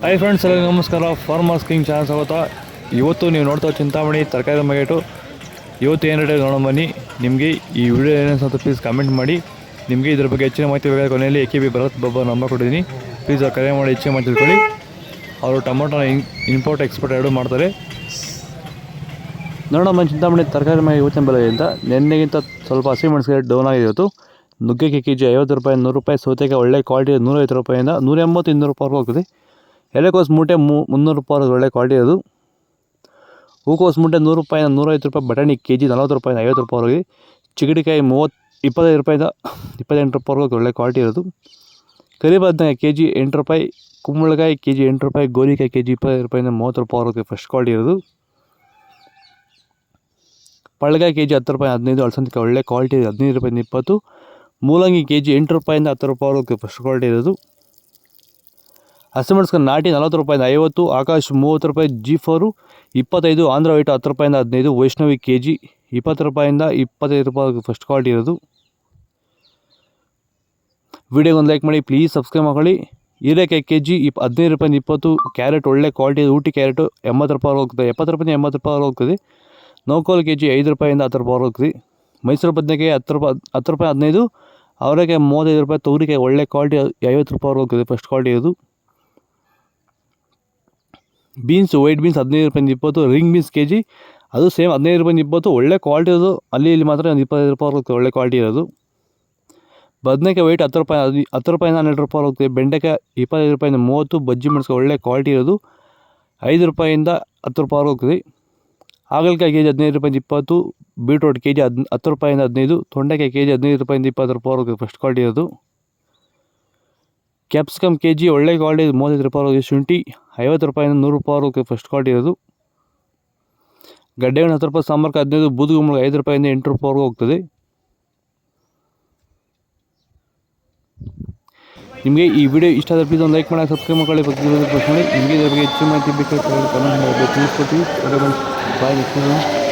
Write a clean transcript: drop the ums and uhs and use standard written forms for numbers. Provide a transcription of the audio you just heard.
Hi friends, ಎಲ್ಲರಿಗೂ ನಮಸ್ಕಾರ. Farmers king channel ಸ್ವಾಗತ. ಇವತ್ತು ನೀವು ನೋಡ್ತಾ ಚಿಂತಾಮಣಿ ತರಕಾರಿ ಮಾರ್ಕೆಟು. ಇವತ್ತು ಏನು ರೇಟ್ ನೋಡೋ ಬನ್ನಿ. ನಿಮಗೆ ಈ ವಿಡಿಯೋ ಏನೇನು ಅಂತ ಪ್ಲೀಸ್ ಕಮೆಂಟ್ ಮಾಡಿ. ನಿಮಗೆ ಇದ್ರ ಬಗ್ಗೆ ಹೆಚ್ಚಿನ ಮಾಹಿತಿ ಬೇಕಾದ ಕೊನೆಯಲ್ಲಿ AKB ಭರತ್ ಬಾಬಾ ನಂಬರ್ ಕೊಟ್ಟಿದ್ದೀನಿ. ಪ್ಲೀಸ್ ಕರೆ ಮಾಡಿ ಹೆಚ್ಚಿನ ಮಾಹಿತಿ ತಿಳ್ಕೊಳ್ಳಿ. ಅವರು ಟೊಮೊಟೊ ಇಂಪೋರ್ಟ್ ಎಕ್ಸ್ಪೋರ್ಟ್ ಎರಡೂ ಮಾಡ್ತಾರೆ. ನೋಡೋಣ ಬನ್ನಿ ಚಿಂತಾಮಣಿ ತರಕಾರಿ ಮಾರ್ಕೆಟ್ ಇವತ್ತಿನ ಬೆಲೆ ಅಂತ. ನಿನ್ನೆಗಿಂತ ಸ್ವಲ್ಪ ಹಸಿಮೆಣಸಿಗೆ ರೇಟ್ ಡೌನ್ ಆಗಿದೆ ಇವತ್ತು. ನುಗ್ಗೆಕಾಯಿ ಕೆಜಿ 50 ರೂಪಾಯಿ, 100 ರೂಪಾಯಿ. ಸೌತೆಕಾಯಿ ಒಳ್ಳೆ ಕ್ವಾಲಿಟಿ 150 ರೂಪಾಯಿಂದ 180, 200 ರೂಪಾಯಿವರೆಗೂ ಹೋಗ್ತದೆ. ಎಲೆಕೋಸು ಮೂಟೆ 300 ರೂಪಾಯಿ ಒಳ್ಳೆ ಕ್ವಾಲಿಟಿ ಇರೋದು. ಹೂಕೋಸು ಮೂಟೆ 100 ರೂಪಾಯಿಂದ 150 ರೂಪಾಯಿ. ಬಟಾಣಿ ಕೆಜಿ 40 ರೂಪಾಯಿಂದ 50 ರೂಪಾಯಿವರೆಗೆ. ಚಿಗಡಿಕಾಯಿ 25 ರೂಪಾಯಿಂದ 28 ರೂಪಾಯಿವರೆಗೂ ಒಳ್ಳೆ ಕ್ವಾಲಿಟಿ ಇರೋದು. ಕರಿಬದನೆಕಾಯಿ ಕೆಜಿ 8 ರೂಪಾಯಿ. ಕುಂಬಳಕಾಯಿ ಕೆಜಿ 8 ರೂಪಾಯಿ. ಗೋರಿಕಾಯಿ ಕೆಜಿ 25 ರೂಪಾಯಿಂದ 30 ರೂಪಾಯಿವರೆಗೆ ಫಸ್ಟ್ ಕ್ವಾಲಿಟಿ ಇರೋದು. ಪಳ್ಳಕಾಯಿ ಕೆಜಿ 10 ರೂಪಾಯಿ 15. ಅಲಸಂದಕಾಯಿ ಒಳ್ಳೆ ಕ್ವಾಲಿಟಿ 15 ರೂಪಾಯಿಂದ 20. ಮೂಲಂಗಿ ಕೆಜಿ 8 ರೂಪಾಯಿಂದ 10 ರೂಪಾಯಿವರೆಗೆ ಫಸ್ಟ್ ಕ್ವಾಲಿಟಿ ಇರೋದು. ಹಸಿಮೆಣಸಿನ ನಾಟಿ 40 ರೂಪಾಯಿಂದ 50. ಆಕಾಶ್ 30 ರೂಪಾಯಿ. G4 25. ಆಂಧ್ರ ವೈಟ್ 10 ರೂಪಾಯಿಂದ 15. ವೈಷ್ಣವಿ ಕೆಜಿ 20 ರೂಪಾಯಿಂದ 25 ರೂಪಾಯಿವರೆಗೆ ಫಸ್ಟ್ ಕ್ವಾಲಿಟಿ ಇರೋದು. ವಿಡಿಯೋಗೊಂದು ಲೈಕ್ ಮಾಡಿ, ಪ್ಲೀಸ್ ಸಬ್ಸ್ಕ್ರೈಬ್ ಮಾಡ್ಕೊಳ್ಳಿ. ಹೀರೆಕಾಯಿ ಕೆಜಿ 15 ರೂಪಾಯಿಂದ 20. ಕ್ಯಾರೆಟ್ ಒಳ್ಳೆ ಕ್ವಾಲಿಟಿ ಊಟಿ ಕ್ಯಾರೆಟು 80 ರೂಪಾಯಿ ಹೋಗ್ತದೆ. 70 ರೂಪಾಯಿಂದ 80 ರೂಪಾಯಿ ಹೋಗ್ತದೆ. ನೌಕೋಲ್ ಕೆಜಿ 5 ರೂಪಾಯಿಂದ 10 ರೂಪಾಯಿ ಹೋಗ್ತದೆ. ಮೈಸೂರು ಬದನೆಕಾಯಿ 10 ರೂಪಾಯಿ 15. ಅವರೆಕಾಯಿ 35 ರೂಪಾಯಿ. ತೊಗರಿಕಾಯಿ ಒಳ್ಳೆ ಕ್ವಾಲಿಟಿ 50 ರೂಪಾಯಿ ಹೋಗ್ತದೆ ಫಸ್ಟ್ ಕ್ವಾಲಿಟಿ ಇರೋದು. ಬೀನ್ಸ್ ವೈಟ್ ಬೀನ್ಸ್ 15 ರೂಪಾಯಿಂದ 20. ರಿಂಗ್ ಬೀನ್ಸ್ ಕೆಜಿ ಅದು ಸೇಮ್ 15 ರೂಪಾಯಿಂದ 20. ಒಳ್ಳೆ ಕ್ವಾಲಿಟಿ ಇರೋದು. ಅಲ್ಲಿ ಇಲ್ಲಿ ಮಾತ್ರ 25 ರೂಪಾಯಿ ಹೋಗ್ತದೆ ಒಳ್ಳೆ ಕ್ವಾಲಿಟಿ ಇರೋದು. ಬದನೆಕಾಯಿ ವೈಟ್ 10 ರೂಪಾಯಿ 10 ರೂಪಾಯಿಂದ 12 ರೂಪಾಯಿ ಹೋಗ್ತದೆ. ಬೆಂಡೆಕಾಯಿ 25 ರೂಪಾಯಿಂದ 30. ಬಜ್ಜಿ ಮೆಣಸಿನಕಾಯಿ ಒಳ್ಳೆ ಕ್ವಾಲಿಟಿ ಇರೋದು 5 ರೂಪಾಯಿಂದ 10 ರೂಪಾಯಿ ಹೋಗ್ತದೆ. ಹಾಗಲಕಾಯಿ ಕೆಜಿ 15 ರೂಪಾಯಿಂದ 20. ಬೀಟ್ರೋಟ್ ಕೆಜಿ 10 ರೂಪಾಯಿಂದ 15. ತೊಂಡೆಕಾಯಿ ಕೆಜಿ 15 ರೂಪಾಯಿಂದ 20 ರೂಪಾಯಿ ಹೋಗ್ತದೆ ಫಸ್ಟ್ ಕ್ವಾಲಿಟಿ ಇರೋದು. ಕ್ಯಾಪ್ಸಿಕಮ್ ಕೆಜಿ ಒಳ್ಳೆ ಕ್ವಾಲಿಟಿ 35 ರೂಪಾಯಿ ಹೋಗಿ. ಶುಂಠಿ 50 ರೂಪಾಯಿಂದ 100 ರೂಪಾಯಿವರೆಗೆ ಫಸ್ಟ್ ಕ್ವಾಲಿಟಿ ಇರೋದು. ಗಡ್ಡೆಹಣ್ಣು 10 ರೂಪಾಯಿ. ಸಾಂಬಾರ್ಗೆ 15. ಬೂದುಗುಂಬಳಕಾಯಿ 5 ರೂಪಾಯಿಂದ 8 ರೂಪಾಯಿವರೆಗೂ ಹೋಗ್ತದೆ. ನಿಮಗೆ ಈ ವಿಡಿಯೋ ಇಷ್ಟ ಆದರೆ ಪ್ಲೀಸ್ ಒಂದು ಲೈಕ್ ಮಾಡಿ, ಸಬ್ಸ್ಕ್ರೈಬ್ ಮಾಡ್ಕೊಳ್ಳಿ, ಪಕ್ಕದಲ್ಲಿ ಪ್ರೆಸ್ ಮಾಡಿ. ನಿಮಗೆ ಇದ್ರ ಬಗ್ಗೆ ಹೆಚ್ಚು ಮಾಹಿತಿ ಬೇಕಾದ್ರೆ ಕಮೆಂಟ್ ಮಾಡಿ ತಿಳಿಸ್ಕೊಡ್ತೀವಿ. ಬಾಯ್.